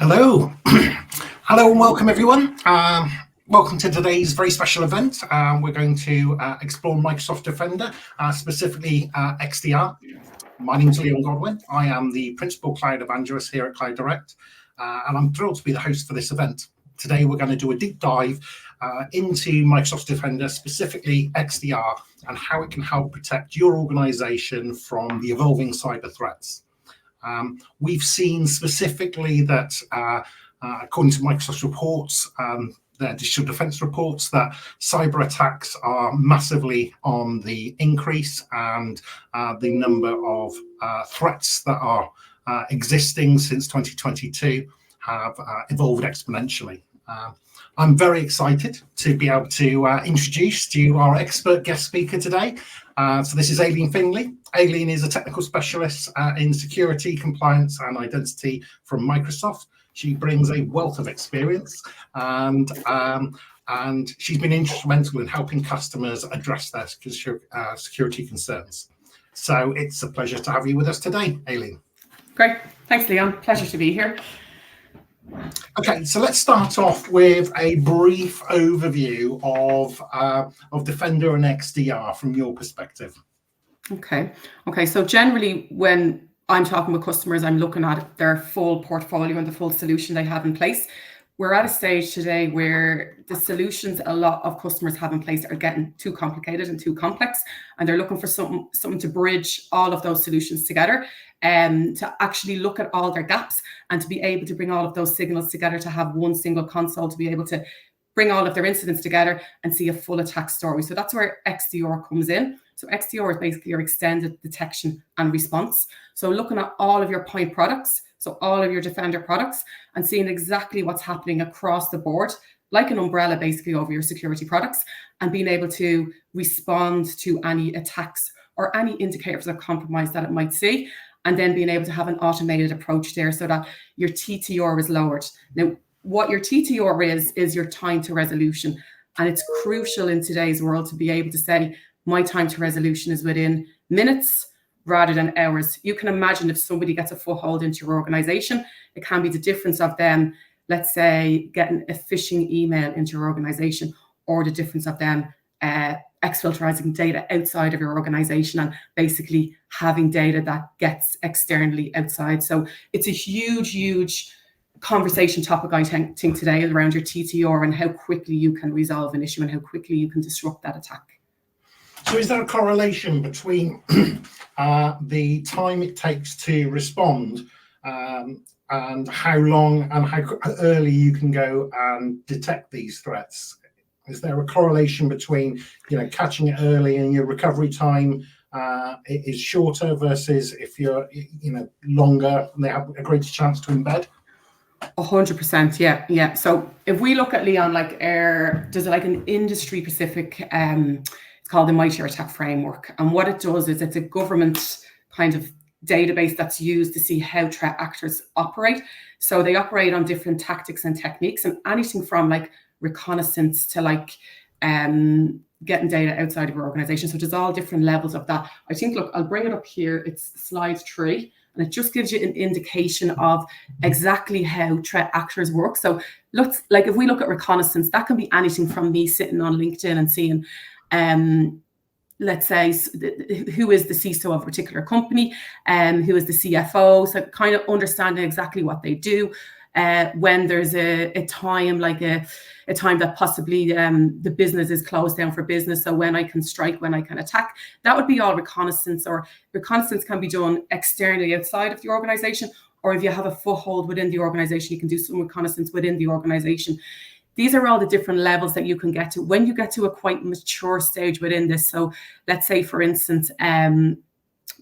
Hello. Hello and welcome everyone. Welcome to today's very special event. We're going to explore Microsoft Defender, specifically XDR. My name is Leon Godwin. I am the Principal Cloud Evangelist here at Cloud Direct, and I'm thrilled to be the host for this event. Today we're going to do a deep dive into Microsoft Defender, specifically XDR, and how it can help protect your organization from the evolving cyber threats. We've seen specifically that, according to Microsoft reports, their digital defense reports, that cyber attacks are massively on the increase, and the number of threats that are existing since 2022 have evolved exponentially. I'm very excited to be able to introduce to you our expert guest speaker today. So this is Aileen Finlay. Aileen is a technical specialist in security, compliance and identity from Microsoft. She brings a wealth of experience, and she's been instrumental in helping customers address their security concerns. So it's a pleasure to have you with us today, Aileen. Great. Thanks, Leon. Pleasure to be here. Okay, so let's start off with a brief overview of Defender and XDR from your perspective. Okay. So generally, when I'm talking with customers, I'm looking at their full portfolio and the full solution they have in place. We're at a stage today where the solutions a lot of customers have in place are getting too complicated and too complex, and they're looking for something to bridge all of those solutions together, and to actually look at all their gaps and to be able to bring all of those signals together, to have one single console, to be able to bring all of their incidents together and see a full attack story. So that's where XDR comes in. So XDR is basically your extended detection and response. So looking at all of your point products, so all of your Defender products, and seeing exactly what's happening across the board, like an umbrella basically over your security products, and being able to respond to any attacks or any indicators of compromise that it might see, and then being able to have an automated approach there so that your TTR is lowered. Now, what your TTR is your time to resolution. And it's crucial in today's world to be able to say, my time to resolution is within minutes rather than hours. You can imagine if somebody gets a foothold into your organization, it can be the difference of them, let's say, getting a phishing email into your organization, or the difference of them exfiltrating data outside of your organization and basically having data that gets externally outside. So it's a huge conversation topic, I think today, around your TTR and how quickly you can resolve an issue and how quickly you can disrupt that attack. So is there a correlation between the time it takes to respond and how long and how early you can go and detect these threats? Is there a correlation between, catching it early and your recovery time is shorter versus if you're, longer and they have a greater chance to embed? 100%, yeah. So if we look at, Leon, there's an industry specific, it's called the MITRE ATT&CK framework. And what it does is it's a government kind of database that's used to see how threat actors operate. So they operate on different tactics and techniques, and anything from reconnaissance to getting data outside of your organization. So there's all different levels of that. I think, look, I'll bring it up here. It's slide 3. And it just gives you an indication of exactly how threat actors work. So if we look at reconnaissance, that can be anything from me sitting on LinkedIn and seeing, let's say, who is the CISO of a particular company, who is the CFO. So kind of understanding exactly what they do. When there's a time a time that possibly the business is closed down for business, so when I can strike, when I can attack, that would be all reconnaissance. Or reconnaissance can be done externally outside of the organization, or if you have a foothold within the organization, you can do some reconnaissance within the organization. These are all the different levels that you can get to when you get to a quite mature stage within this. So let's say, for instance,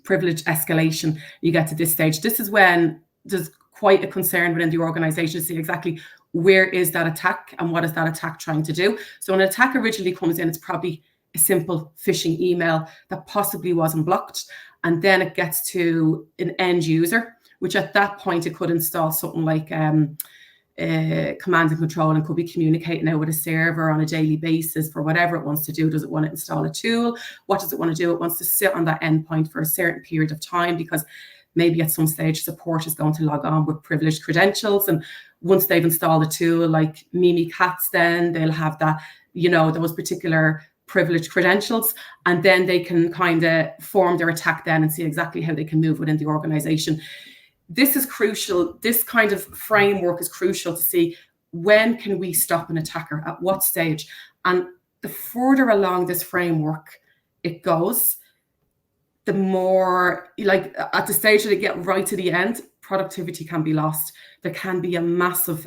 privilege escalation, you get to this stage. This is when there's quite a concern within the organization to see exactly where is that attack and what is that attack trying to do. So when an attack originally comes in, it's probably a simple phishing email that possibly wasn't blocked. And then it gets to an end user, which at that point it could install something like command and control, and could be communicating now with a server on a daily basis for whatever it wants to do. Does it want to install a tool? What does it want to do? It wants to sit on that endpoint for a certain period of time, because maybe at some stage support is going to log on with privileged credentials, and once they've installed a tool like Mimi Cats, then they'll have that, those particular privileged credentials, and then they can kind of form their attack then and see exactly how they can move within the organization. This is crucial. This kind of framework is crucial to see when can we stop an attacker, at what stage. And the further along this framework it goes, the more, like at the stage that they get right to the end, productivity can be lost. There can be a massive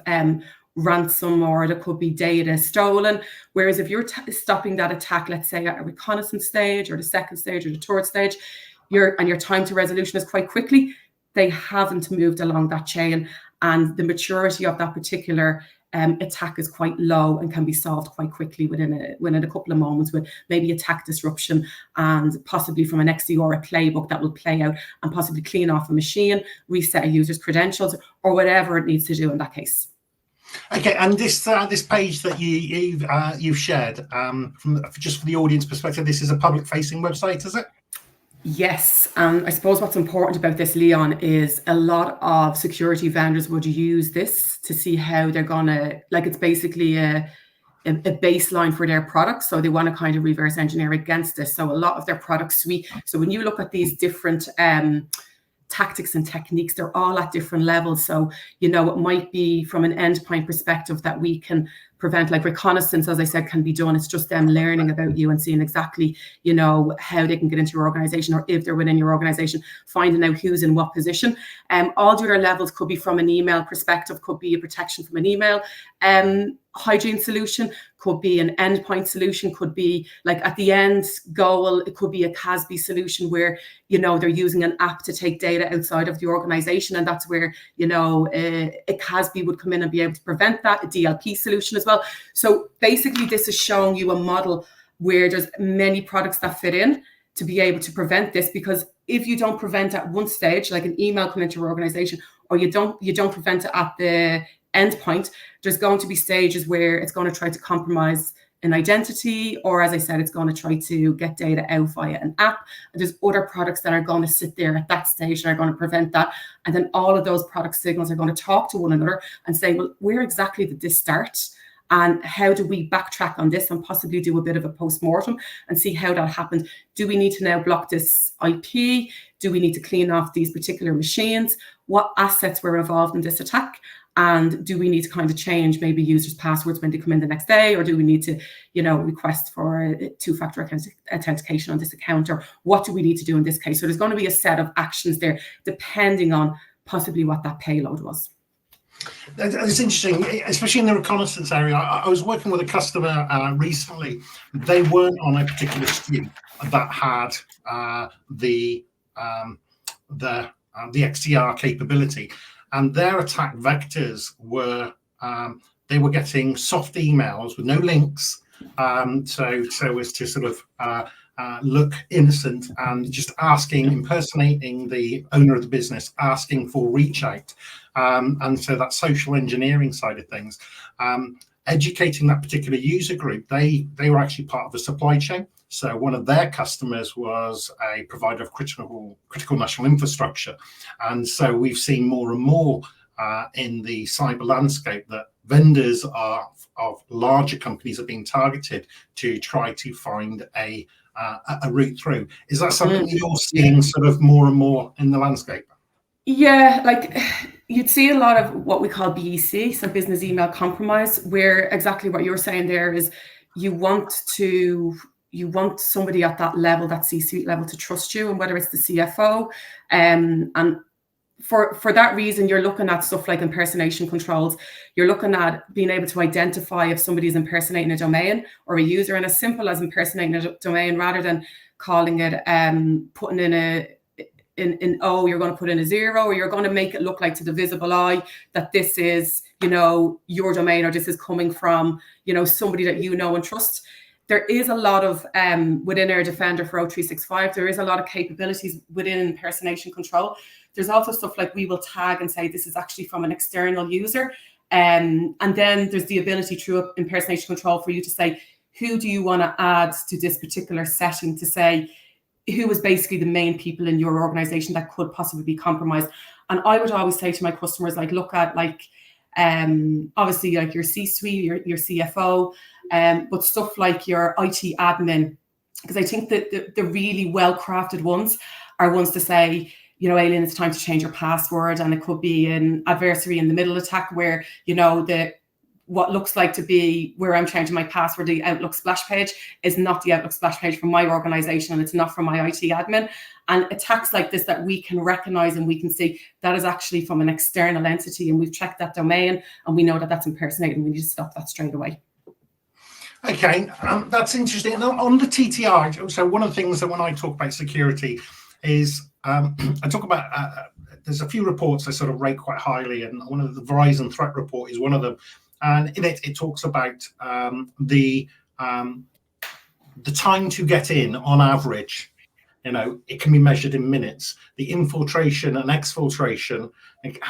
ransom, or there could be data stolen. Whereas if you're stopping that attack, let's say at a reconnaissance stage or the second stage or the third stage, your time to resolution is quite quickly, they haven't moved along that chain, and the maturity of that particular attack is quite low and can be solved quite quickly within a couple of moments, with maybe attack disruption and possibly from an XDR a playbook that will play out and possibly clean off a machine, reset a user's credentials, or whatever it needs to do in that case. Okay, and this page that you've shared, just for the audience perspective, this is a public-facing website, is it? Yes, and I suppose what's important about this, Leon, is a lot of security vendors would use this to see how they're gonna, like, it's basically a baseline for their products, so they want to kind of reverse engineer against this. So a lot of their product suite. So when you look at these different tactics and techniques, they're all at different levels. So, it might be from an endpoint perspective that we can prevent, like reconnaissance, as I said, can be done. It's just them learning about you and seeing exactly, how they can get into your organization, or if they're within your organization, finding out who's in what position. All the other levels could be from an email perspective, could be a protection from an email hygiene solution, could be an endpoint solution, could be like at the end goal, it could be a CASB solution where, they're using an app to take data outside of the organization. And that's where, a CASB would come in and be able to prevent that, a DLP solution as well. So basically this is showing you a model where there's many products that fit in to be able to prevent this, because if you don't prevent at one stage, like an email coming into your organization, or you don't prevent it at the endpoint, there's going to be stages where it's going to try to compromise an identity, or as I said, it's going to try to get data out via an app. And there's other products that are going to sit there at that stage and are going to prevent that. And then all of those product signals are going to talk to one another and say, well, where exactly did this start? And how do we backtrack on this and possibly do a bit of a post-mortem and see how that happened? Do we need to now block this IP? Do we need to clean off these particular machines? What assets were involved in this attack? And do we need to kind of change maybe users' passwords when they come in the next day? Or do we need to, request for two-factor authentication on this account? Or what do we need to do in this case? So there's going to be a set of actions there depending on possibly what that payload was. It's interesting, especially in the reconnaissance area. I was working with a customer recently. They weren't on a particular SKU that had the XDR capability, and their attack vectors were they were getting soft emails with no links, so as to sort of look innocent and just impersonating the owner of the business, asking for reach out. And so that social engineering side of things, educating that particular user group, they were actually part of a supply chain. So one of their customers was a provider of critical national infrastructure. And so we've seen more and more in the cyber landscape that vendors of larger companies are being targeted to try to find a route through. Is that something you're seeing sort of more and more in the landscape? Yeah, like you'd see a lot of what we call BEC, so business email compromise, where exactly what you're saying there is you want somebody at that level, that C-suite level, to trust you, and whether it's the CFO, and for that reason, you're looking at stuff like impersonation controls. You're looking at being able to identify if somebody's impersonating a domain or a user, and as simple as impersonating a domain, rather than calling it, putting in you're going to put in a 0, or you're going to make it look like to the visible eye that this is, your domain, or this is coming from, somebody that you know and trust. There is a lot of, within our Defender for O365, there is a lot of capabilities within impersonation control. There's also stuff like we will tag and say this is actually from an external user. And then there's the ability through impersonation control for you to say, who do you want to add to this particular setting, to say who is basically the main people in your organization that could possibly be compromised. And I would always say to my customers, like, look at like obviously like your C-suite, your CFO, but stuff like your IT admin, because I think that the really well-crafted ones are ones to say, you know, Aileen, it's time to change your password, and it could be an adversary in the middle attack where, you know, what looks like to be where I'm changing my password, the Outlook splash page, is not the Outlook splash page from my organization, and it's not from my IT admin. And attacks like this that we can recognize and we can see that is actually from an external entity, and we've checked that domain and we know that that's impersonating. We need to stop that straight away. Okay, that's interesting. On the TTR, so one of the things that when I talk about security is I talk about, there's a few reports I sort of rate quite highly, and one of the Verizon threat report is one of them. And in it talks about the time to get in on average. You know, it can be measured in minutes. The infiltration and exfiltration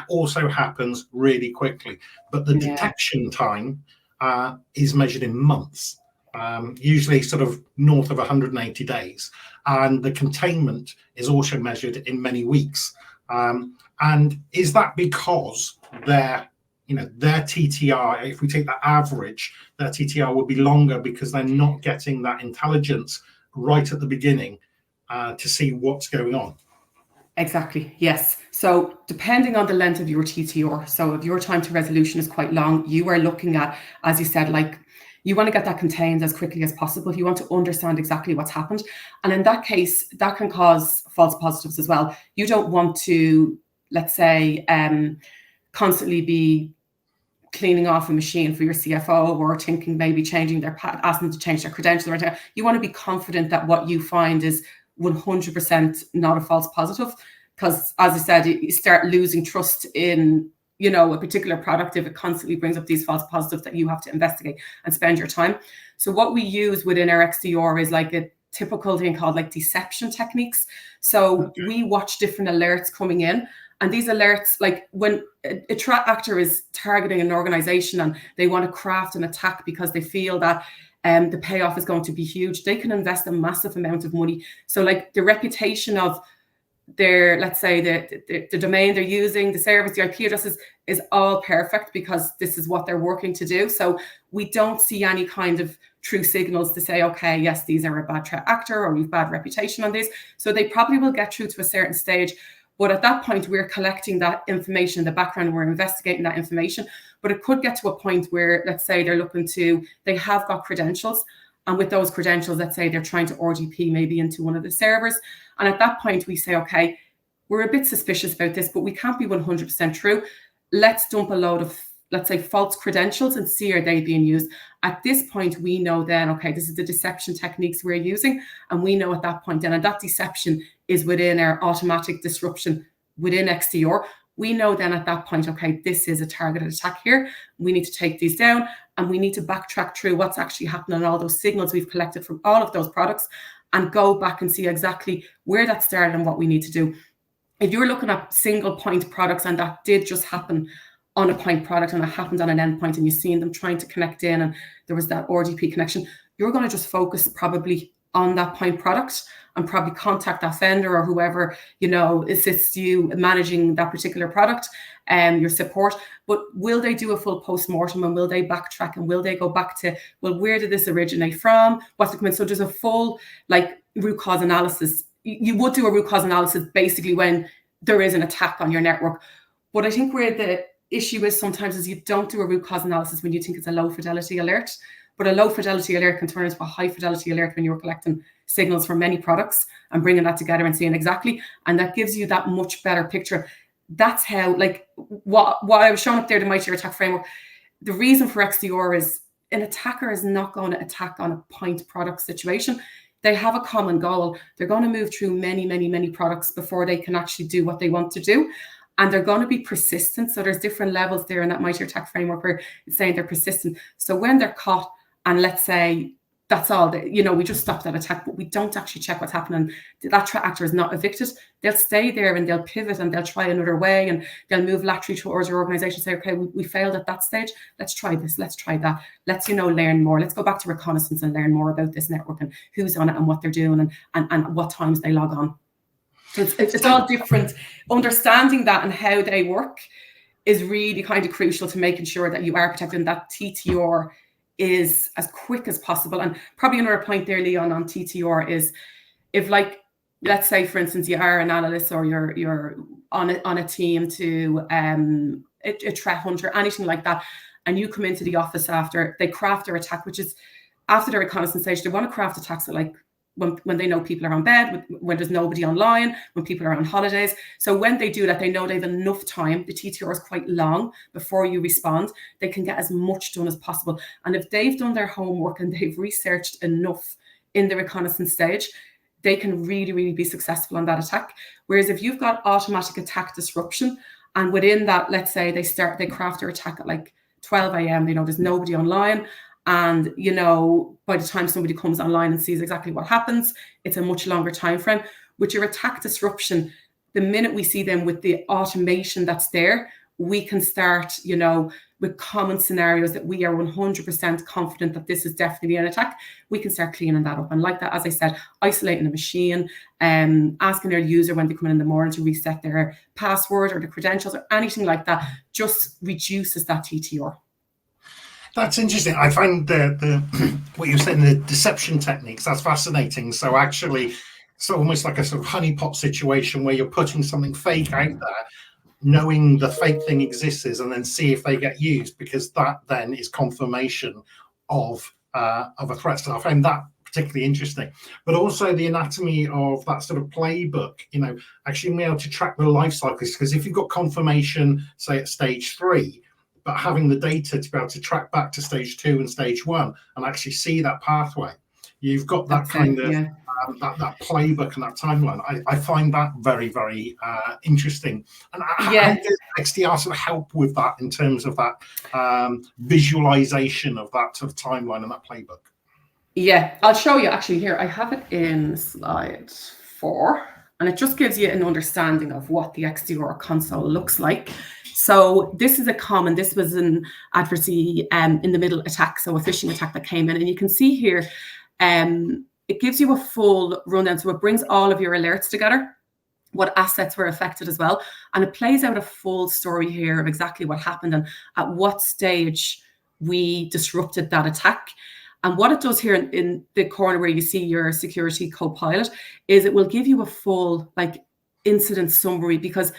also happens really quickly, but the detection time is measured in months, usually sort of north of 180 days. And the containment is also measured in many weeks. And is that because their TTR, if we take the average, their TTR will be longer because they're not getting that intelligence right at the beginning to see what's going on? Exactly, yes. So depending on the length of your TTR, so if your time to resolution is quite long, you are looking at, as you said, like you want to get that contained as quickly as possible. You want to understand exactly what's happened. And in that case, that can cause false positives as well. You don't want to, let's say, constantly be cleaning off a machine for your CFO or thinking maybe changing asking them to change their credentials or anything. You want to be confident that what you find is 100% not a false positive, because as I said, you start losing trust in, you know, a particular product if it constantly brings up these false positives that you have to investigate and spend your time. So what we use within our XDR is like a typical thing called like deception techniques. So we watch different alerts coming in, and these alerts, like when a threat actor is targeting an organization and they want to craft an attack because they feel that the payoff is going to be huge, they can invest a massive amount of money. So like the reputation of their, let's say the domain they're using, the service, the IP addresses is all perfect because this is what they're working to do. So we don't see any kind of true signals to say, okay, yes, these are a bad threat actor or you've bad reputation on these. So they probably will get through to a certain stage. But at that point, we're collecting that information in the background, we're investigating that information. But it could get to a point where, let's say they have got credentials. And with those credentials, let's say they're trying to RDP maybe into one of the servers. And at that point, we say, okay, we're a bit suspicious about this, but we can't be 100% true. Let's dump a load of, let's say, false credentials and see, are they being used? At this point, we know then, okay, this is the deception techniques we're using. And we know at that point then, and that deception is within our automatic disruption within XDR. We know then at that point, okay, this is a targeted attack here. We need to take these down and we need to backtrack through what's actually happening on all those signals we've collected from all of those products and go back and see exactly where that started and what we need to do. If you're looking at single point products and that did just happen on a point product and it happened on an endpoint and you've seen them trying to connect in and there was that RDP connection, you're going to just focus probably on that point product and probably contact that vendor or whoever, you know, assists you in managing that particular product and your support. But will they do a full post-mortem and will they backtrack and will they go back to, well, where did this originate from? What's the comment? So there's a full like root cause analysis. You would do a root cause analysis basically when there is an attack on your network. But I think where the issue is sometimes is you don't do a root cause analysis when you think it's a low fidelity alert. But a low fidelity alert can turn into a high fidelity alert when you're collecting signals from many products and bringing that together and seeing exactly. And that gives you that much better picture. That's how, like, what I was showing up there, the Mightier Attack Framework, the reason for XDR is an attacker is not going to attack on a point product situation. They have a common goal. They're going to move through many, many, many products before they can actually do what they want to do. And they're going to be persistent. So there's different levels there in that Mightier Attack Framework where it's saying they're persistent. So when they're caught, and let's say that's all, we just stop that attack, but we don't actually check what's happening. That threat actor is not evicted. They'll stay there and they'll pivot and they'll try another way and they'll move laterally towards your organization and say, okay, we failed at that stage. Let's try this. Let's try that. Let's, learn more. Let's go back to reconnaissance and learn more about this network and who's on it and what they're doing and what times they log on. So it's all different. Understanding that and how they work is really kind of crucial to making sure that you are protected and that TTR is as quick as possible. And probably another point there, Leon, on TTR is if, like, let's say, for instance, you are an analyst or you're on a team to a threat hunter, anything like that, and you come into the office after they craft their attack, which is after their reconnaissance stage, they want to craft attacks that, like, when they know people are on bed, when there's nobody online, when people are on holidays. So when they do that, they know they have enough time. The TTR is quite long before you respond. They can get as much done as possible. And if they've done their homework and they've researched enough in the reconnaissance stage, they can really, really be successful on that attack. Whereas if you've got automatic attack disruption, and within that, let's say they craft their attack at like 12 a.m., there's nobody online. And, by the time somebody comes online and sees exactly what happens, it's a much longer time frame. With your attack disruption, the minute we see them with the automation that's there, we can start, with common scenarios that we are 100% confident that this is definitely an attack. We can start cleaning that up. And like that, as I said, isolating the machine, asking their user when they come in the morning to reset their password or the credentials or anything like that, just reduces that TTR. That's interesting. I find the what you're saying, the deception techniques, that's fascinating. So actually, it's almost like a sort of honeypot situation where you're putting something fake out there, knowing the fake thing exists, and then see if they get used, because that then is confirmation of a threat. So I found that particularly interesting. But also the anatomy of that sort of playbook, actually being able to track the life cycles, because if you've got confirmation, say at stage 3, but having the data to be able to track back to stage 2 and stage 1 and actually see that pathway, you've got that kind of that playbook and that timeline. I find that very, very interesting. And how does XDR sort of help with that in terms of that visualization of that sort of timeline and that playbook? Yeah, I'll show you actually here. I have it in slide 4, and it just gives you an understanding of what the XDR console looks like. So this was an adversary in the middle attack, so a phishing attack that came in. And you can see here, it gives you a full rundown. So it brings all of your alerts together, what assets were affected as well. And it plays out a full story here of exactly what happened and at what stage we disrupted that attack. And what it does here in the corner where you see your security co-pilot is it will give you a full incident summary, because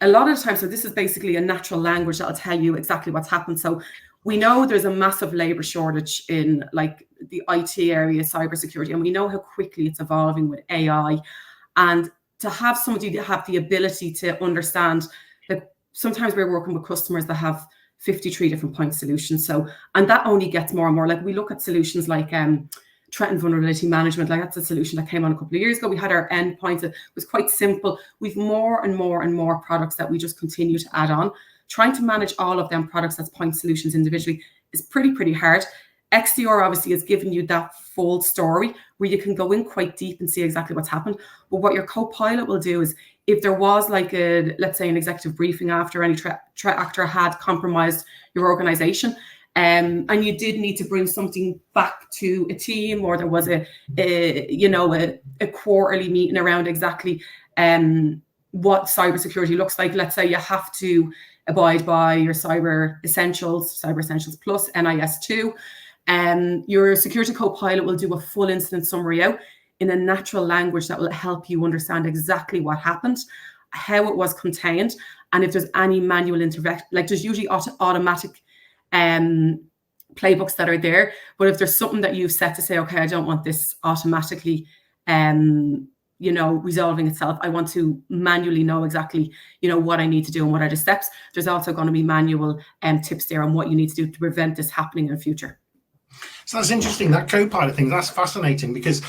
a lot of the time, so this is basically a natural language that'll tell you exactly what's happened. So we know there's a massive labor shortage in the IT area, cybersecurity, and we know how quickly it's evolving with AI. And to have somebody to have the ability to understand that sometimes we're working with customers that have 53 different point solutions. So, and that only gets more and more. We look at solutions like threat and vulnerability management, that's a solution that came on a couple of years ago. We had our endpoints. It was quite simple. We've more and more and more products that we just continue to add on. Trying to manage all of them products as point solutions individually is pretty hard. XDR obviously has given you that full story where you can go in quite deep and see exactly what's happened. But what your co-pilot will do is, if there was let's say an executive briefing after any threat actor had compromised your organization, and you did need to bring something back to a team, or there was a quarterly meeting around exactly what cybersecurity looks like. Let's say you have to abide by your Cyber Essentials Plus NIS2. Your security co-pilot will do a full incident summary out in a natural language that will help you understand exactly what happened, how it was contained, and if there's any manual intervention. There's usually automatic playbooks that are there, but if there's something that you've set to say, okay, I don't want this automatically resolving itself, I want to manually know exactly what I need to do and what are the steps, there's also going to be manual tips there on what you need to do to prevent this happening in the future. So that's interesting, that co-pilot thing. That's fascinating, because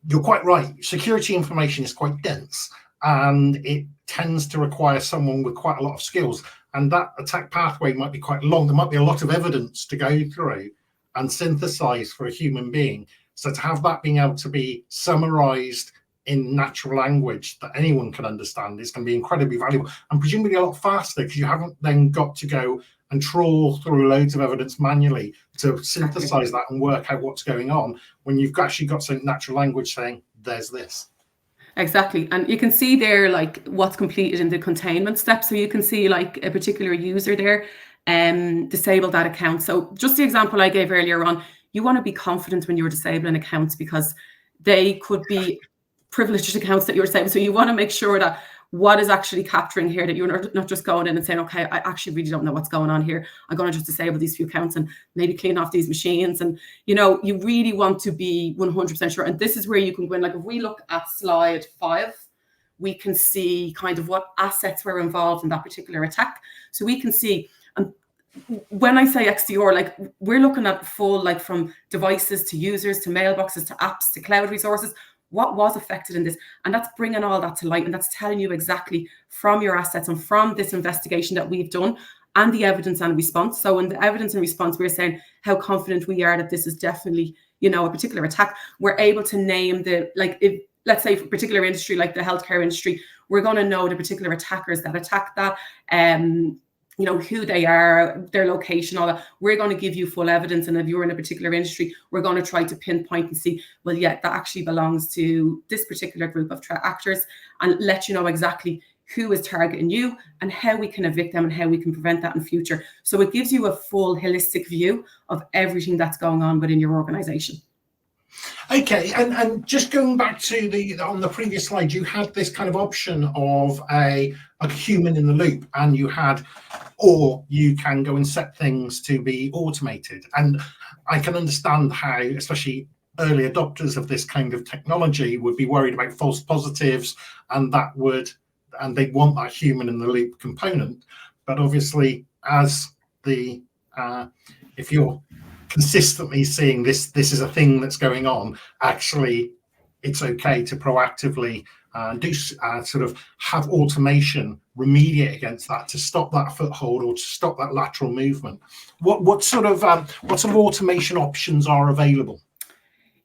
you're quite right, security information is quite dense and it tends to require someone with quite a lot of skills. And that attack pathway might be quite long. There might be a lot of evidence to go through and synthesize for a human being. So to have that being able to be summarized in natural language that anyone can understand is going to be incredibly valuable, and presumably a lot faster, because you haven't then got to go and trawl through loads of evidence manually to synthesize that and work out what's going on, when you've actually got some natural language saying, there's this. Exactly. And you can see there like what's completed in the containment step. So you can see like a particular user there disable that account. So just the example I gave earlier on, you want to be confident when you're disabling accounts because they could be privileged accounts that you're disabling. So you want to make sure that what is actually capturing here, that you're not just going in and saying, okay, I actually really don't know what's going on here. I'm going to just disable these few accounts and maybe clean off these machines. And, you know, you really want to be 100% sure. And this is where you can go in. Like if we look at slide 5, we can see kind of what assets were involved in that particular attack. So we can see, when I say XDR, like we're looking at full, like from devices to users to mailboxes to apps to cloud resources, what was affected in this. And that's bringing all that to light. And that's telling you exactly from your assets and from this investigation that we've done and the evidence and response. So in the evidence and response, we're saying how confident we are that this is definitely, you know, a particular attack. We're able to name the, like, if, let's say for a particular industry, like the healthcare industry, we're going to know the particular attackers that attack that, you know, who they are, their location, all that. We're going to give you full evidence. And if you're in a particular industry, we're going to try to pinpoint and see, well, yeah, that actually belongs to this particular group of actors, and let you know exactly who is targeting you and how we can evict them and how we can prevent that in future. So it gives you a full holistic view of everything that's going on within your organization. Okay, and just going back to on the previous slide, you had this kind of option of a human in the loop, and you had, or you can go and set things to be automated. And I can understand how, especially early adopters of this kind of technology, would be worried about false positives, and they want that human in the loop component. But obviously, as if you're consistently seeing this is a thing that's going on, actually it's okay to proactively sort of have automation remediate against that, to stop that foothold or to stop that lateral movement. What sort of automation options are available?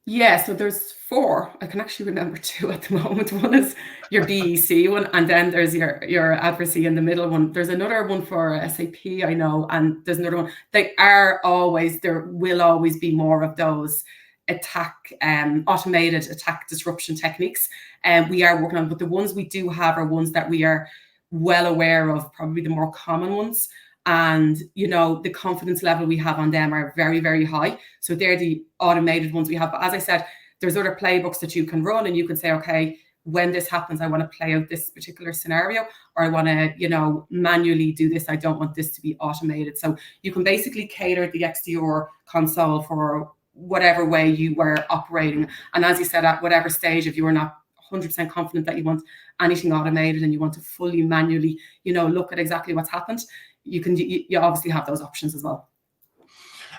Yeah, so there's 4. I can actually remember 2 at the moment. One is your BEC one, and then there's your advocacy in the middle one. There's another one for SAP, I know, and there's another one. There will always be more of those automated attack disruption techniques. And we are working on, but the ones we do have are ones that we are well aware of, probably the more common ones. And, you know, the confidence level we have on them are very, very high. So they're the automated ones we have. But as I said, there's other playbooks that you can run, and you can say, okay, when this happens, I want to play out this particular scenario, or I want to, you know, manually do this. I don't want this to be automated. So you can basically cater the XDR console for whatever way you were operating. And as you said, at whatever stage, if you are not 100% confident that you want anything automated and you want to fully manually, you know, look at exactly what's happened, you obviously have those options as well.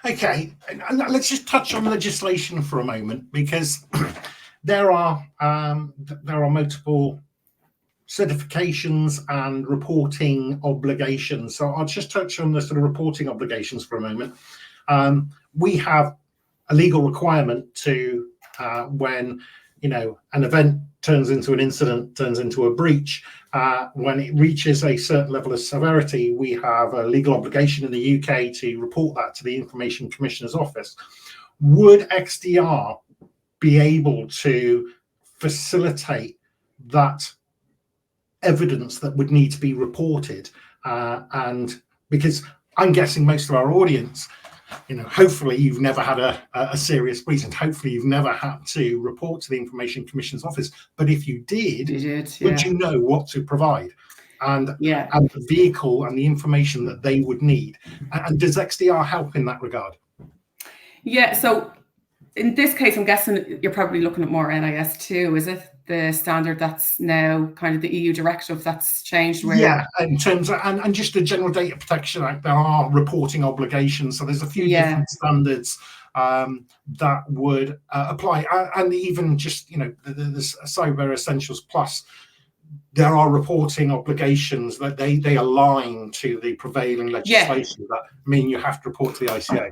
Okay, and let's just touch on legislation for a moment, because there are multiple certifications and reporting obligations. So I'll just touch on the sort of reporting obligations for a moment. We have a legal requirement to when, you know, an event turns into an incident, turns into a breach, when it reaches a certain level of severity, we have a legal obligation in the UK to report that to the Information Commissioner's Office. Would XDR be able to facilitate that evidence that would need to be reported? And because I'm guessing most of our audience, you know, hopefully you've never had a serious breach, and hopefully you've never had to report to the Information Commissioner's Office. But if you did, would you know what to provide, and the vehicle and the information that they would need? And does XDR help in that regard? Yeah, so in this case, I'm guessing you're probably looking at more NIS2. Is it the standard that's now kind of the EU directive that's changed? Yeah, in terms of, and just the General Data Protection Act, there are reporting obligations. So there's a few different standards that would apply. And even just, you know, the Cyber Essentials Plus, there are reporting obligations that they align to the prevailing legislation that mean you have to report to the ICA.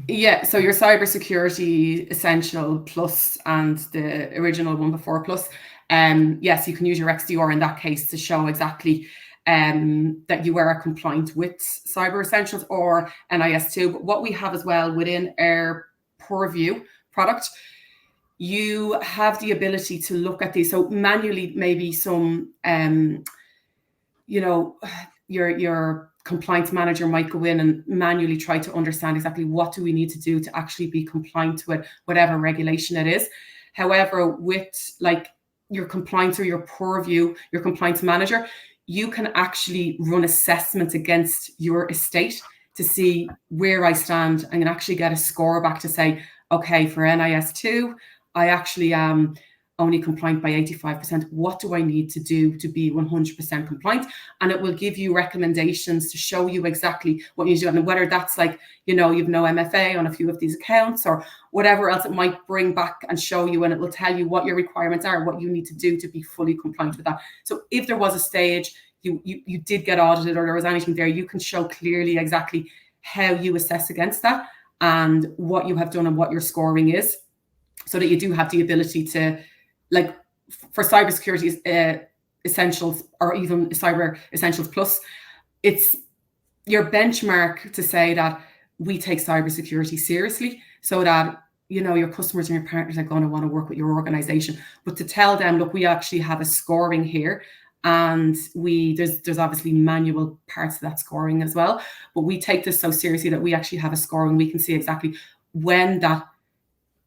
Yeah, so your Cybersecurity Essential Plus and the original one before Plus, yes, you can use your XDR in that case to show exactly that you are compliant with Cyber Essentials or NIS2. But what we have as well within our Purview product, you have the ability to look at these. So manually, maybe some, your compliance manager might go in and manually try to understand exactly what do we need to do to actually be compliant with whatever regulation it is. However, with like your compliance or your purview, your compliance manager, you can actually run assessments against your estate to see where I stand and actually get a score back to say, okay, for NIS2, I actually am only compliant by 85%. What do I need to do to be 100% compliant? And it will give you recommendations to show you exactly what you do. And whether that's like, you've no MFA on a few of these accounts or whatever else it might bring back and show you, and it will tell you what your requirements are, what you need to do to be fully compliant with that. So if there was a stage you did get audited or there was anything there, you can show clearly exactly how you assess against that and what you have done and what your scoring is, so that you do have the ability to, like for cybersecurity essentials or even cyber essentials plus, it's your benchmark to say that we take cybersecurity seriously, so that your customers and your partners are going to want to work with your organization. But to tell them, look, we actually have a scoring here, and there's obviously manual parts of that scoring as well, but we take this so seriously that we actually have a scoring. We can see exactly when that,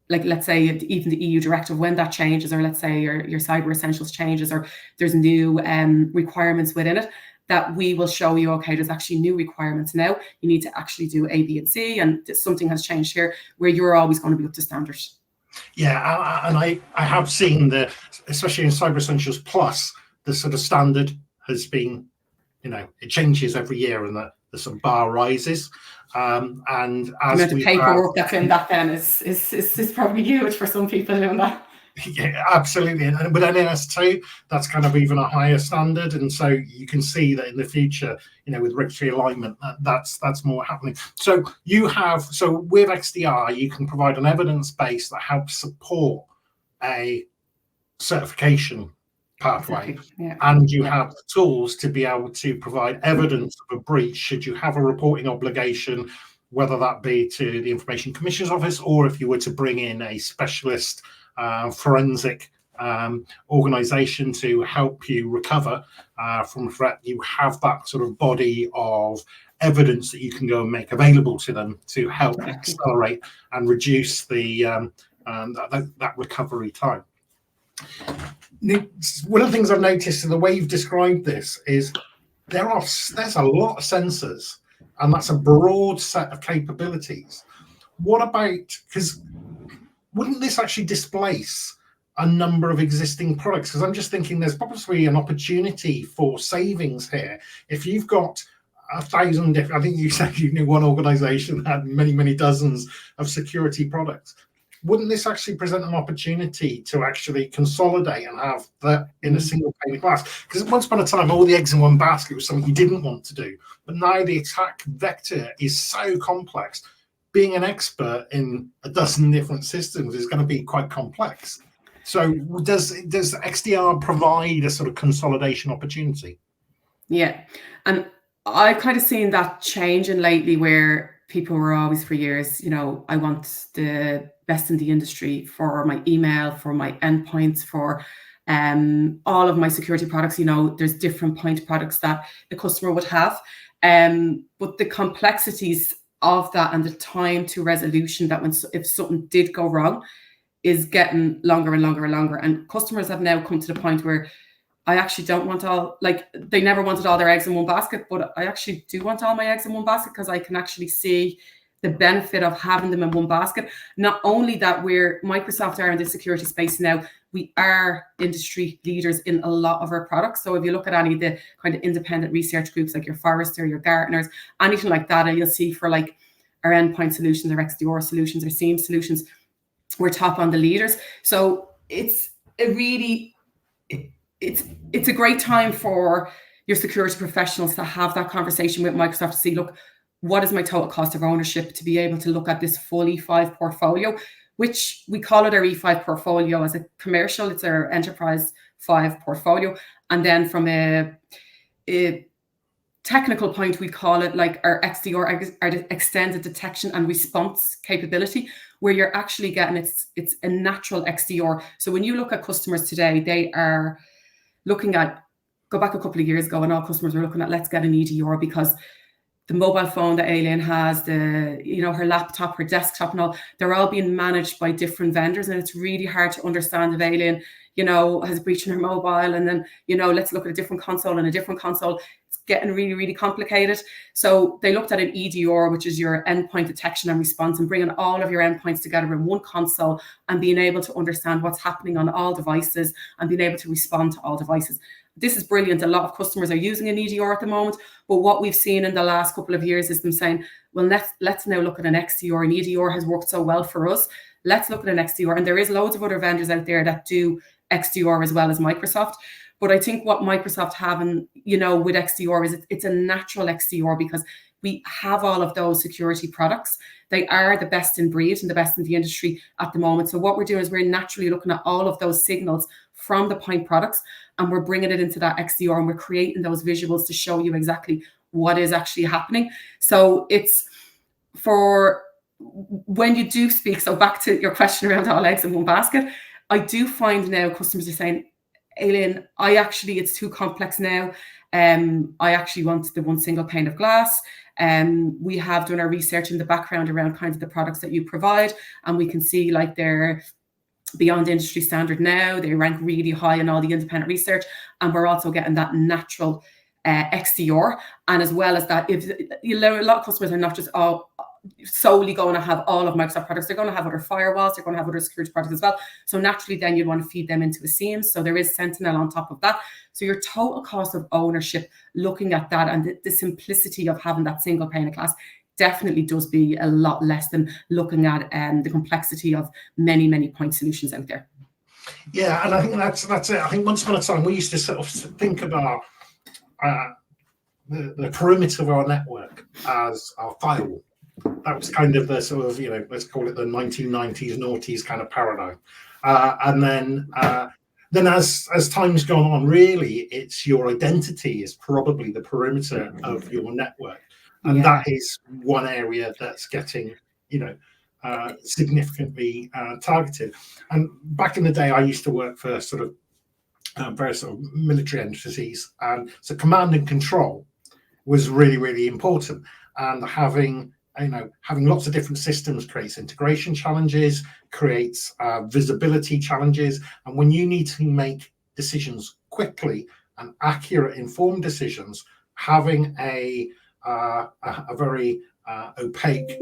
like let's say even the EU directive, when that changes, or let's say your cyber essentials changes, or there's new requirements within it, that we will show you, okay, there's actually new requirements now. You need to actually do A, B, and C, and something has changed here, where you're always going to be up to standard. Yeah, and I have seen especially in Cyber Essentials Plus, the sort of standard has been, it changes every year, and the sort of bar rises. And as the paperwork that's in that then is probably huge for some people doing that. Yeah, absolutely. And with NIS2, that's kind of even a higher standard. And so you can see that in the future, with regulatory alignment, that's more happening. So with XDR, you can provide an evidence base that helps support a certification pathway. Exactly. Yeah. And you have the tools to be able to provide evidence of a breach should you have a reporting obligation, whether that be to the Information Commissioner's Office, or if you were to bring in a specialist forensic organization to help you recover from a threat. You have that sort of body of evidence that you can go and make available to them to help accelerate and reduce the that recovery time. One of the things I've noticed in the way you've described this is there's a lot of sensors, and that's a broad set of capabilities. What about, because wouldn't this actually displace a number of existing products? Because I'm just thinking there's probably an opportunity for savings here. If you've got 1,000 different, I think you said you knew one organization that had many dozens of security products. Wouldn't this actually present an opportunity to actually consolidate and have that in a single pane of glass? Because once upon a time, all the eggs in one basket was something you didn't want to do. But now the attack vector is so complex. Being an expert in a dozen different systems is going to be quite complex. So does XDR provide a sort of consolidation opportunity? Yeah. And I've kind of seen that changing lately, where people were always for years, I want the best in the industry for my email, for my endpoints, for all of my security products. There's different point products that the customer would have. But the complexities of that and the time to resolution, that if something did go wrong, is getting longer and longer and longer. And customers have now come to the point where I actually don't want they never wanted all their eggs in one basket, but I actually do want all my eggs in one basket, because I can actually see the benefit of having them in one basket. Not only that, Microsoft are in the security space now, we are industry leaders in a lot of our products. So if you look at any of the kind of independent research groups, like your Forrester, your Gartners, anything like that, and you'll see for like our endpoint solutions, our XDR solutions, our SIEM solutions, we're top on the leaders. So it's a great time for your security professionals to have that conversation with Microsoft to see, look, what is my total cost of ownership, to be able to look at this full E5 portfolio, which we call it our E5 portfolio as a commercial. It's our enterprise 5 portfolio. And then from a technical point, we call it like our XDR, our extended detection and response capability, where you're actually getting it's a natural XDR. So when you look at customers today, they are looking at, go back a couple of years ago, and all customers were looking at, let's get an EDR, because the mobile phone that Aileen has, her laptop, her desktop and all, they're all being managed by different vendors. And it's really hard to understand if Aileen, has a breach in her mobile, and then, let's look at a different console and a different console. It's getting really, really complicated. So they looked at an EDR, which is your endpoint detection and response, and bringing all of your endpoints together in one console and being able to understand what's happening on all devices and being able to respond to all devices. This is brilliant. A lot of customers are using an EDR at the moment, but what we've seen in the last couple of years is them saying, well, let's now look at an XDR. An EDR has worked so well for us. Let's look at an XDR. And there is loads of other vendors out there that do XDR as well as Microsoft. But I think what Microsoft have, with XDR is it's a natural XDR, because we have all of those security products. They are the best in breed and the best in the industry at the moment. So what we're doing is we're naturally looking at all of those signals from the point products, and we're bringing it into that XDR, and we're creating those visuals to show you exactly what is actually happening. So it's for when you do speak, so back to your question around all eggs in one basket, I do find now customers are saying, Aileen, it's too complex now. I actually want the one single pane of glass. We have done our research in the background around kind of the products that you provide, and we can see like they're beyond industry standard now. They rank really high in all the independent research, and we're also getting that natural XDR. And as well as that, if a lot of customers are not just solely going to have all of Microsoft products, they're going to have other firewalls, they're going to have other security products as well. So naturally, then you'd want to feed them into a SIEM. So there is Sentinel on top of that. So your total cost of ownership, looking at that, and the simplicity of having that single pane of glass, definitely does be a lot less than looking at the complexity of many, many point solutions out there. Yeah, and I think that's it. I think once upon a time we used to sort of think about the perimeter of our network as our firewall. That was kind of the sort of, let's call it the 1990s, noughties kind of paradigm. And then as time's gone on, really, it's your identity is probably the perimeter of your network. And that is one area that's getting, significantly targeted. And back in the day, I used to work for sort of various sort of military entities. And so command and control was really, really important. And having lots of different systems creates integration challenges, creates visibility challenges. And when you need to make decisions quickly and accurate, informed decisions, having a very opaque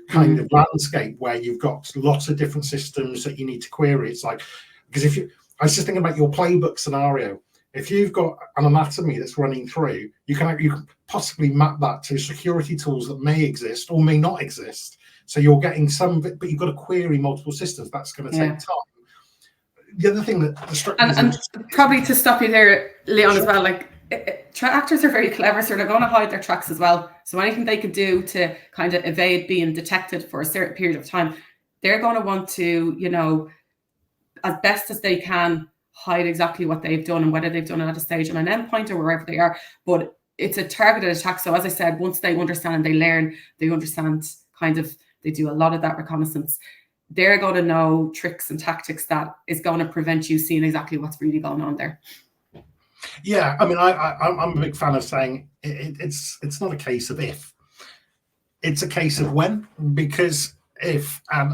kind of landscape where you've got lots of different systems that you need to query. It's like, because I was just thinking about your playbook scenario. If you've got an anatomy that's running through, you can possibly map that to security tools that may exist or may not exist. So you're getting some of it, but you've got to query multiple systems. That's going to take time. The other thing that the structure and probably to stop you there, Leon, as well, like actors are very clever, so they're going to hide their tracks as well. So anything they could do to kind of evade being detected for a certain period of time, they're going to want to, as best as they can, hide exactly what they've done and whether they've done it at a stage on an endpoint or wherever they are. But it's a targeted attack. So as I said, once they understand and they learn, they understand they do a lot of that reconnaissance. They're going to know tricks and tactics that is going to prevent you seeing exactly what's really going on there. Yeah, I mean, I'm a big fan of saying it's not a case of if, it's a case of when. Because if I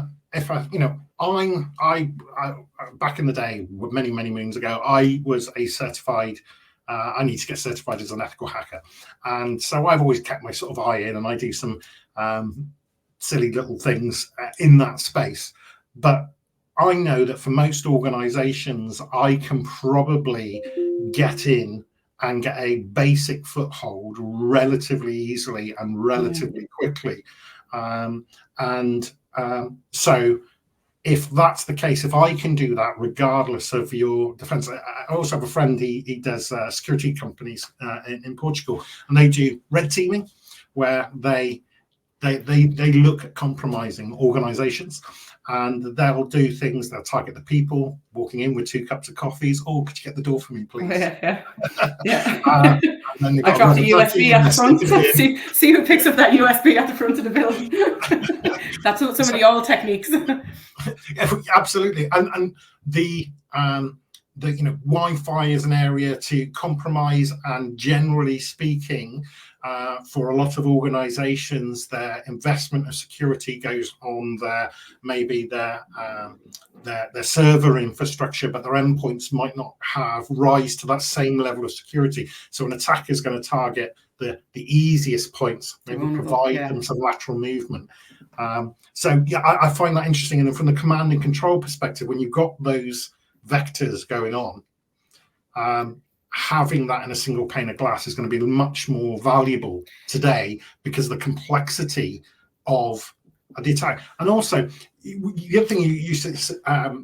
back in the day, many moons ago, I was a certified. I need to get certified as an ethical hacker, and so I've always kept my sort of eye in, and I do some silly little things in that space. But I know that for most organizations, I can probably get in and get a basic foothold relatively easily and relatively quickly. So if that's the case, if I can do that regardless of your defense, I also have a friend, he does security companies in Portugal, and they do red teaming, where they look at compromising organizations, and they'll do things. They'll target the people walking in with 2 cups of coffees. Oh, could you get the door for me, please? Yeah. And then I dropped a USB at the front. See who picks up that USB at the front of the building. That's some of the old techniques. Absolutely, and the Wi-Fi is an area to compromise, and generally speaking, for a lot of organizations, their investment of security goes on maybe their server infrastructure, but their endpoints might not rise to that same level of security. So an attacker is going to target the easiest points, maybe provide them some lateral movement. I find that interesting. And then from the command and control perspective, when you've got those vectors going on, having that in a single pane of glass is going to be much more valuable today because of the complexity of the attack. And also, the other thing you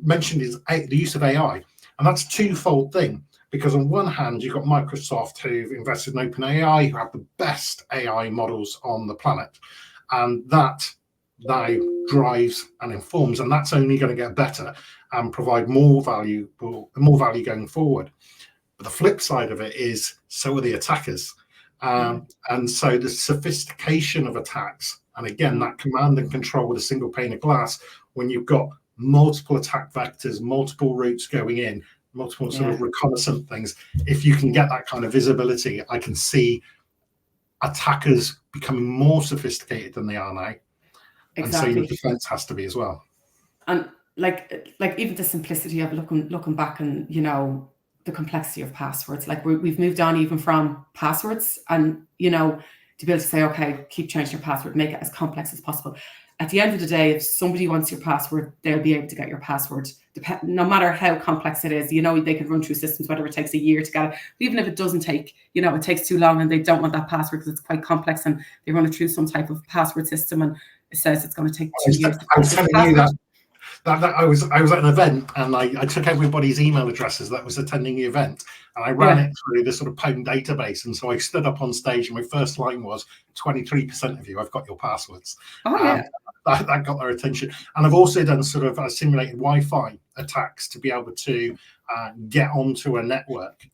mentioned is the use of AI, and that's a twofold thing. Because on one hand, you've got Microsoft, who've invested in OpenAI, who have the best AI models on the planet, and that now drives and informs, and that's only going to get better and provide more value going forward. But the flip side of it is, so are the attackers. And so the sophistication of attacks, and again, that command and control with a single pane of glass, when you've got multiple attack vectors, multiple routes going in, multiple sort of reconnaissance things, if you can get that kind of visibility, I can see attackers becoming more sophisticated than they are now. Exactly. And so your defense has to be as well. And like even the simplicity of looking back, and the complexity of passwords. Like we've moved on even from passwords, and to be able to say, okay, keep changing your password, make it as complex as possible. At the end of the day, if somebody wants your password, they'll be able to get your password, no matter how complex it is. They can run through systems, whether it takes a year to get it. But even if it doesn't take, it takes too long and they don't want that password because it's quite complex, and they run it through some type of password system and it says it's going to take 2 years. I was telling you that I was at an event, and I took everybody's email addresses that was attending the event, and I ran it through this sort of PWN database. And so I stood up on stage, and my first line was, 23% of you, I've got your passwords. That got their attention. And I've also done sort of simulated Wi-Fi attacks to be able to get onto a network,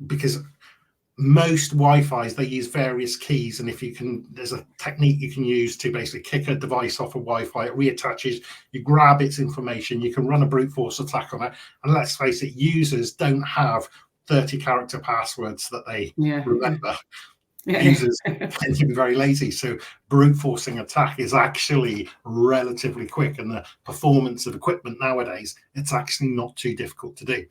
because most Wi-Fis, they use various keys, and there's a technique you can use to basically kick a device off of Wi-Fi. It reattaches, you grab its information, you can run a brute force attack on it. And let's face it, users don't have 30-character passwords that they remember. Users tend to be very lazy, so brute forcing attack is actually relatively quick, and the performance of equipment nowadays, it's actually not too difficult to do.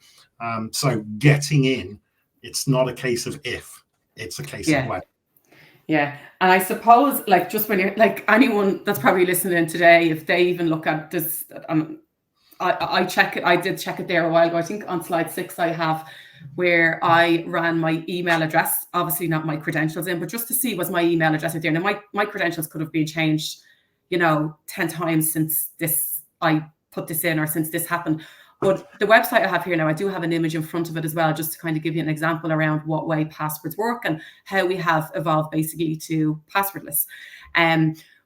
So getting in, it's not a case of if, it's a case of when. Yeah, and I suppose, just when you're anyone that's probably listening today, if they even look at this, I check it. I did check it there a while ago. I think on slide 6 I have where I ran my email address, obviously not my credentials in, but just to see was my email address out there. Now my credentials could have been changed, 10 times since I put this in, or since this happened. But the website I have here now, I do have an image in front of it as well, just to kind of give you an example around what way passwords work and how we have evolved basically to passwordless.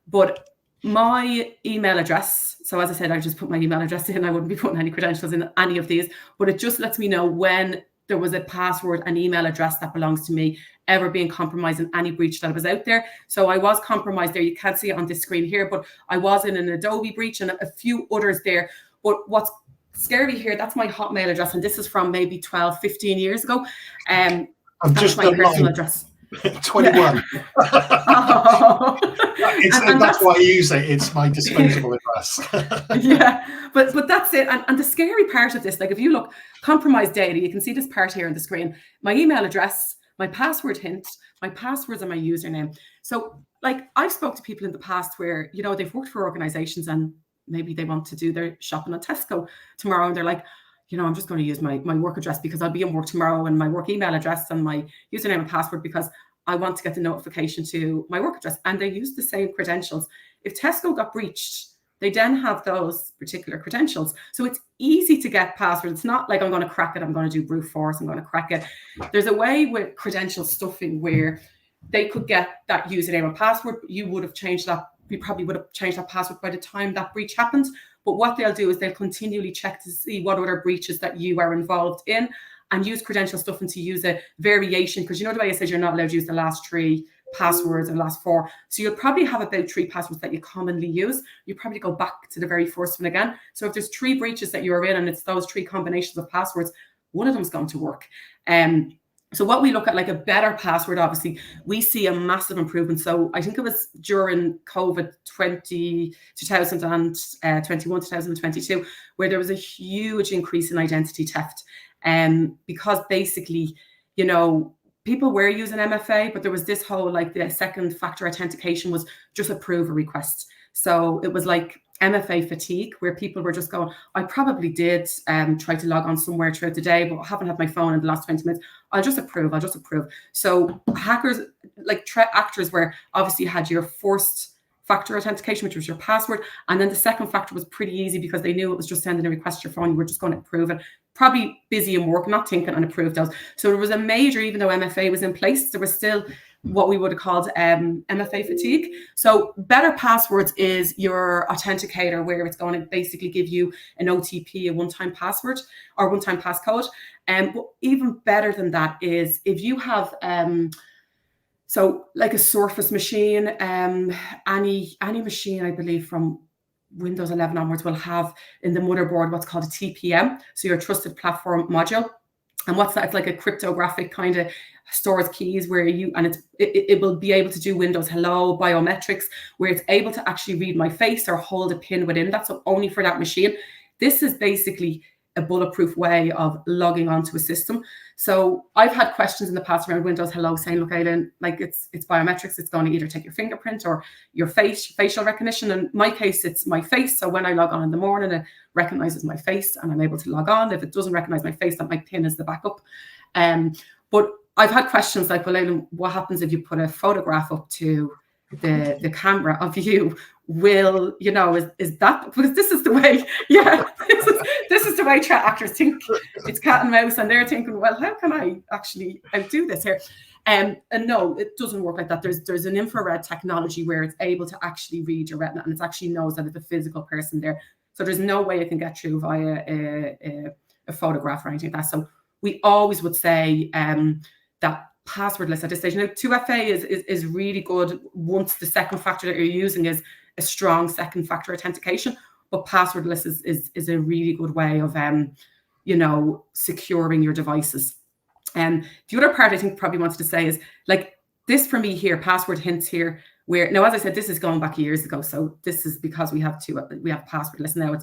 But my email address, so as I said, I just put my email address in. I wouldn't be putting any credentials in any of these, but it just lets me know when there was a password and email address that belongs to me ever being compromised in any breach that was out there. So I was compromised there. You can't see it on this screen here, but I was in an Adobe breach and a few others there. But what's scary here, that's my Hotmail address, and this is from maybe 12, 15 years ago. I've just my personal address. 21. That's why I use it. It's my disposable address. But that's it. And the scary part of this, if you look, compromised data, you can see this part here on the screen. My email address, my password hint, my passwords, and my username. So I've spoke to people in the past where, they've worked for organizations and maybe they want to do their shopping at Tesco tomorrow, and they're like, I'm just going to use my work address because I'll be in work tomorrow, and my work email address and my username and password because I want to get the notification to my work address. And they use the same credentials. If Tesco got breached, they then have those particular credentials. So it's easy to get passwords. It's not like I'm going to crack it, I'm going to do brute force, I'm going to crack it. There's a way with credential stuffing where they could get that username and password, but you would have changed that we probably would have changed that password by the time that breach happened. But what they'll do is they'll continually check to see what other breaches that you are involved in, and use credential stuffing to use a variation, because you know the way I said you're not allowed to use the last 3 passwords and last 4. So you'll probably have about 3 passwords that you commonly use. You probably go back to the very first one again. So if there's 3 breaches that you're in and it's those 3 combinations of passwords, one of them is going to work. So what we look at, like a better password, obviously, we see a massive improvement. So I think it was during COVID 2021, 2022, where there was a huge increase in identity theft. Because basically, you know, people were using MFA, but there was this whole, like, the second factor authentication was just approve a request. So it was like MFA fatigue, where people were just going, I probably did try to log on somewhere throughout the day, but I haven't had my phone in the last 20 minutes. I'll just approve. So hackers, like threat actors, were obviously had your first factor authentication, which was your password. And then the second factor was pretty easy because they knew it was just sending a request to your phone. You were just going to approve it. Probably busy in work, not thinking, and approve those. So there was a major, even though MFA was in place, there was still what we would have called MFA fatigue. So better passwords is your authenticator, where it's going to basically give you an OTP, a one-time password or one-time passcode. But even better than that is if you have so like a Surface machine, any machine, I believe, from Windows 11 onwards will have in the motherboard what's called a TPM, so your trusted platform module. And what's that? It's like a cryptographic kind of stores keys where you, and it will be able to do Windows Hello, biometrics, where it's able to actually read my face or hold a pin within that, so only for that machine. This is basically a bulletproof way of logging onto a system. So I've had questions in the past around Windows Hello saying, look, Aileen, like it's biometrics, it's going to either take your fingerprint or your facial recognition. In my case, it's my face. So when I log on in the morning, it recognizes my face and I'm able to log on. If it doesn't recognize my face, that my PIN is the backup. But I've had questions like, well, Aileen, what happens if you put a photograph up to the camera of you? Will, you know, is that, because this is the way, this is the way threat actors think. It's cat and mouse, and they're thinking, well, how can I actually outdo this here? And no, it doesn't work like that. There's an infrared technology where it's able to actually read your retina, and it actually knows that it's a physical person there. So there's no way it can get through via a photograph or anything like that. So we always would say that passwordless at this stage. Now, 2FA is really good once the second factor that you're using is a strong second factor authentication, but passwordless is a really good way of you know, securing your devices. And the other part I think probably wanted to say is, like, this for me here, password hints here, where now, as I said, this is going back years ago, so this is because we have passwordless now.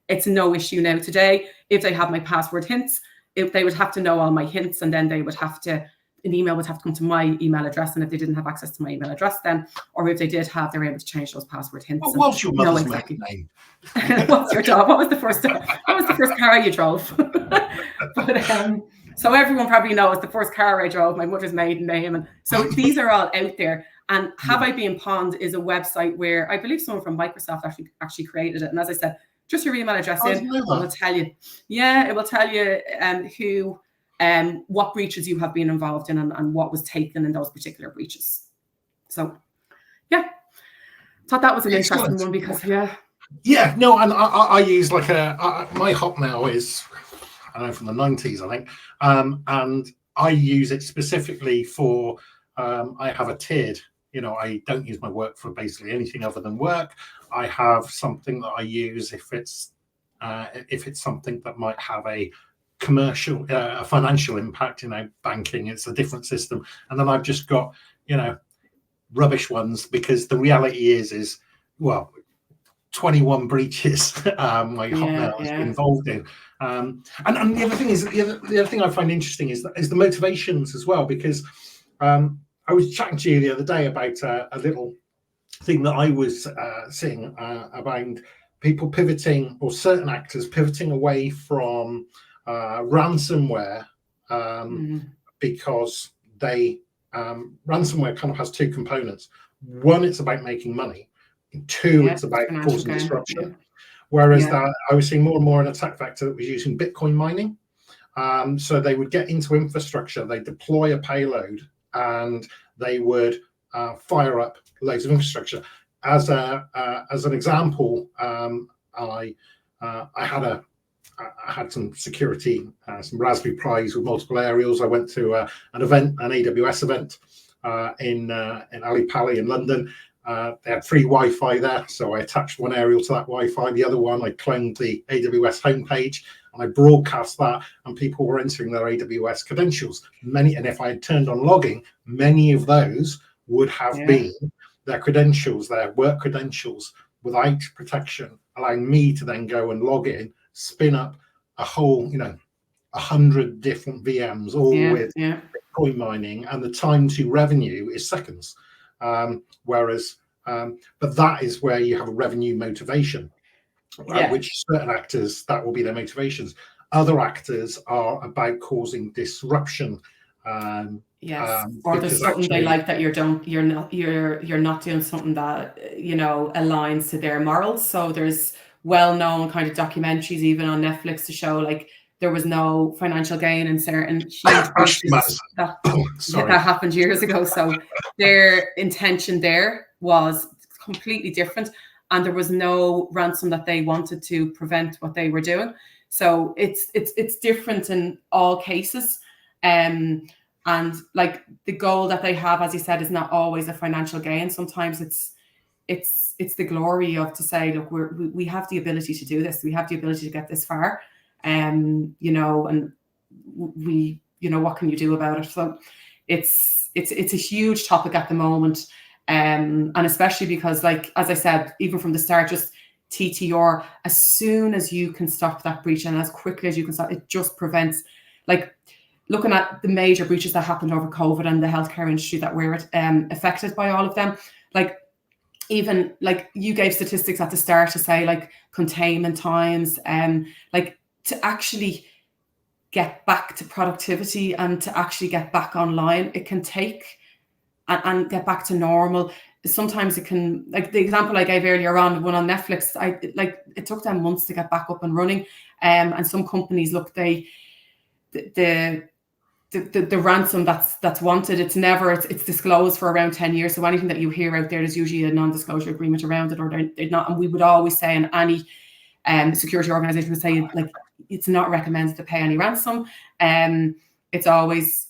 It's no issue now today. If they have my password hints, if they would have to know all my hints, and then they would have to, an email would have to come to my email address, and if they didn't have access to my email address then, or if they did have, they were able to change those password hints. What was your mother's maiden name? What's your job? What was the first car you drove? But so everyone probably knows the first car I drove, my mother's maiden name. And so these are all out there. And Have I Been Pwned is a website where I believe someone from Microsoft actually created it. And as I said, just your email address in, it will tell you. Yeah, it will tell you who, what breaches you have been involved in, and what was taken in those particular breaches. So, yeah, thought that was an interesting one because, no, and I use like my Hotmail is, I don't know, from the 90s, I think, and I use it specifically for, I have a tiered, you know, I don't use my work for basically anything other than work. I have something that I use if it's something that might have a commercial, a financial impact, you know, banking, it's a different system. And then I've just got, you know, rubbish ones, because the reality is, well, 21 breaches my Hotmail has been involved in. And the other thing is, the other thing I find interesting is the motivations as well, because I was chatting to you the other day about a little thing that I was seeing about people pivoting, or certain actors pivoting away from ransomware, because they ransomware kind of has two components. One, it's about making money. Two, it's about causing disruption. Whereas that I was seeing more and more an attack vector that was using Bitcoin mining. So they would get into infrastructure, they deploy a payload, and they would fire up loads of infrastructure. as an example, I had some security, some Raspberry Pis with multiple aerials. I went to an event, an AWS event in Ali Pali in London. They had free Wi-Fi there, so I attached one aerial to that Wi-Fi. The other one, I cloned the AWS homepage and I broadcast that, and people were entering their AWS credentials. And if I had turned on logging, many of those would have been their credentials, their work credentials, without protection, allowing me to then go and log in, spin up a whole, 100 different VMs, all with Bitcoin mining, and the time to revenue is seconds. But that is where you have a revenue motivation, which certain actors, that will be their motivations. Other actors are about causing disruption. Or there's something they like that you're not doing something that aligns to their morals. So there's well-known kind of documentaries, even on Netflix, to show like there was no financial gain in certain huge breaches that happened years ago. So their intention there was completely different, and there was no ransom that they wanted to prevent what they were doing. So it's different in all cases. And like the goal that they have, as you said, is not always a financial gain. Sometimes it's the glory of to say, look, we have the ability to do this. We have the ability to get this far. And what can you do about it? So it's a huge topic at the moment. And especially because, like, as I said, even from the start, just TTR, as soon as you can stop that breach and as quickly as you can stop, it just prevents, like, looking at the major breaches that happened over COVID and the healthcare industry that were affected by all of them. Like, even like you gave statistics at the start to say, like, containment times, like, to actually get back to productivity and to actually get back online, it can take and get back to normal. Sometimes it can, like the example I gave earlier on, one on Netflix, it took them months to get back up and running. And some companies, look, the ransom that's wanted, it's disclosed for around 10 years. So anything that you hear out there, there's usually a non-disclosure agreement around it, or they're not. And we would always say, in any security organization would say, like, it's not recommended to pay any ransom. It's always,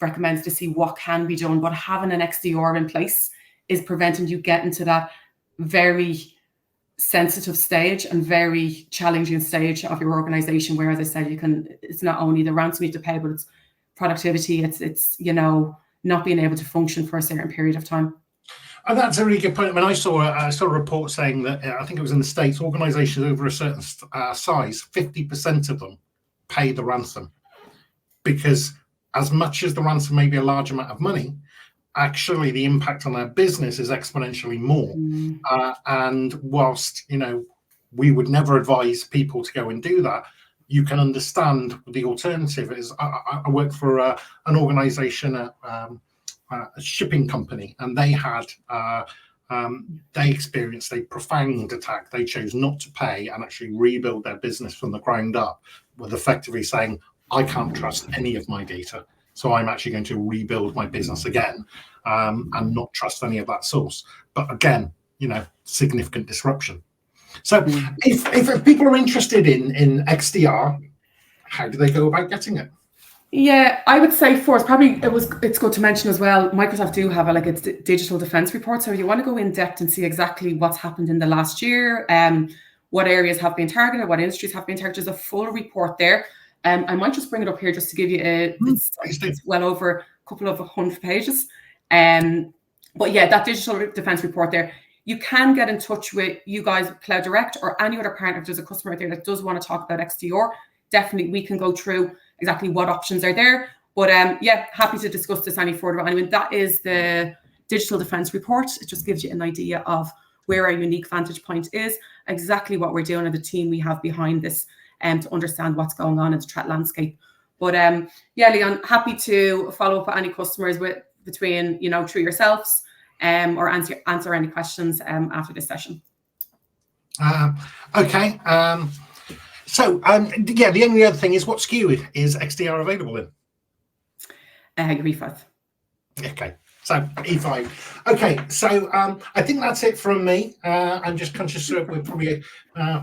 recommended to see what can be done, but having an XDR in place is preventing you getting to that very sensitive stage and very challenging stage of your organization, where, as I said, it's not only the ransom you have to pay, but it's productivity, it's not being able to function for a certain period of time. And that's a really good point. I mean, I saw a report saying that, I think it was in the States, organizations over a certain size, 50% of them pay the ransom, because as much as the ransom may be a large amount of money, actually the impact on their business is exponentially more. And whilst, we would never advise people to go and do that, you can understand the alternative is, I work for an organization, a shipping company, and they had, they experienced a profound attack. They chose not to pay and actually rebuild their business from the ground up, with effectively saying, I can't trust any of my data, so I'm actually going to rebuild my business again, and not trust any of that source. But again, significant disruption. So if people are interested in XDR, how do they go about getting it? Yeah, I would say first, probably it's good to mention as well, Microsoft do have it's digital defense report. So if you want to go in depth and see exactly what's happened in the last year, what areas have been targeted, what industries have been targeted, there's a full report there. I might just bring it up here just to give you it's well over a couple of 100 pages. But yeah, that digital defense report there, you can get in touch with you guys, Cloud Direct, or any other partner. If there's a customer out there that does want to talk about XDR, definitely we can go through exactly what options are there. But yeah, happy to discuss this any further. Anyway, that is the digital defense report. It just gives you an idea of where our unique vantage point is, exactly what we're doing, and the team we have behind this, to understand what's going on in the threat landscape. But yeah, Leon, happy to follow up with any customers through yourselves, or answer any questions after this session. Okay. So yeah, the only other thing is, what SKU is XDR available in? Your V5. Okay, So E5. Okay, so I think that's it from me. I'm just conscious that we're probably,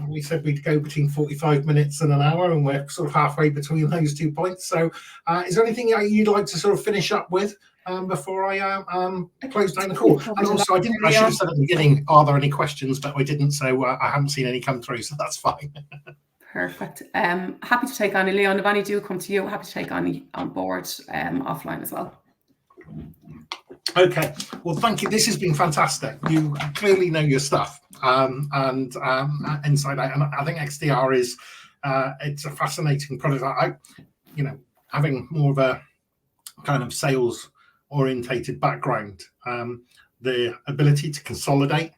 we said we'd go between 45 minutes and an hour, and we're sort of halfway between those 2 points. So is there anything you'd like to sort of finish up with before I close down the call? And also, I should have said at the beginning, are there any questions? But I didn't, so I haven't seen any come through, so that's fine. Perfect. Happy to take on Leon. If any do come to you, happy to take on board offline as well. Okay, well, thank you. This has been fantastic. You clearly know your stuff and inside out. And I think XDR is it's a fascinating product. You know, having more of a kind of sales orientated background, the ability to consolidate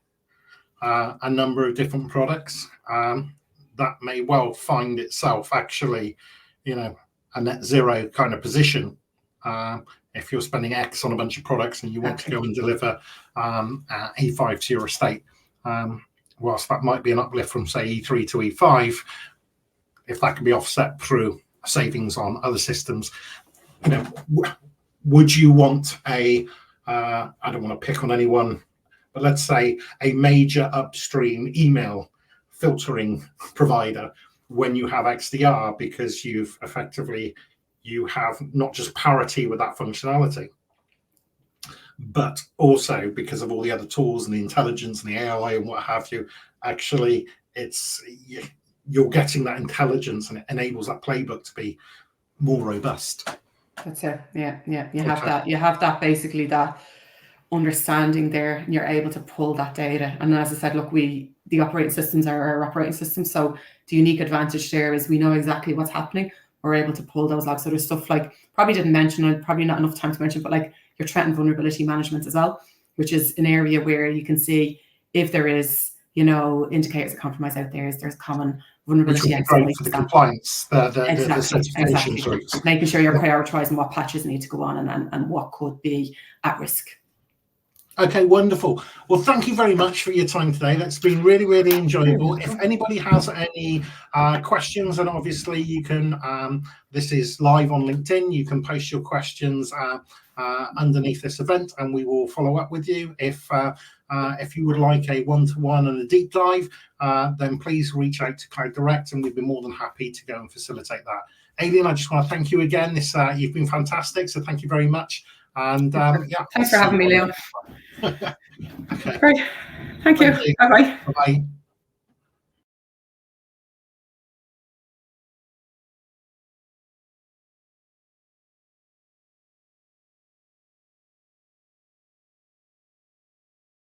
a number of different products that may well find itself actually, you know, a net zero kind of position. If you're spending X on a bunch of products and you want to go and deliver E5 to your estate, whilst that might be an uplift from, say, E3 to E5, if that can be offset through savings on other systems, you know, would you want a, I don't want to pick on anyone, but let's say a major upstream email filtering provider when you have XDR, because you've effectively, you have not just parity with that functionality, but also because of all the other tools and the intelligence and the AI and what have you, actually you're getting that intelligence, and it enables that playbook to be more robust. That's it. Yeah. You have that basically, that understanding there, and you're able to pull that data. And as I said, look, the operating systems are our operating systems. So the unique advantage there is we know exactly what's happening. We're able to pull those logs. So there's stuff like, probably didn't mention, and probably not enough time to mention, but like your threat and vulnerability management as well, which is an area where you can see if there is, you know, indicators of compromise out there, is there's common vulnerability. Which would be great for the compliance, the certification. Exactly. Making sure you're prioritizing what patches need to go on and what could be at risk. Okay, wonderful. Well, thank you very much for your time today. That's been really, really enjoyable. If anybody has any questions, and obviously you can, this is live on LinkedIn, you can post your questions underneath this event, and we will follow up with you. If you would like a one-to-one and a deep dive, then please reach out to Cloud Direct, and we'd be more than happy to go and facilitate that. Aileen, I just want to thank you again. You've been fantastic, so thank you very much. And yeah, thanks for having me, Leon. Okay. Great. Thank you. Bye-bye. Bye-bye.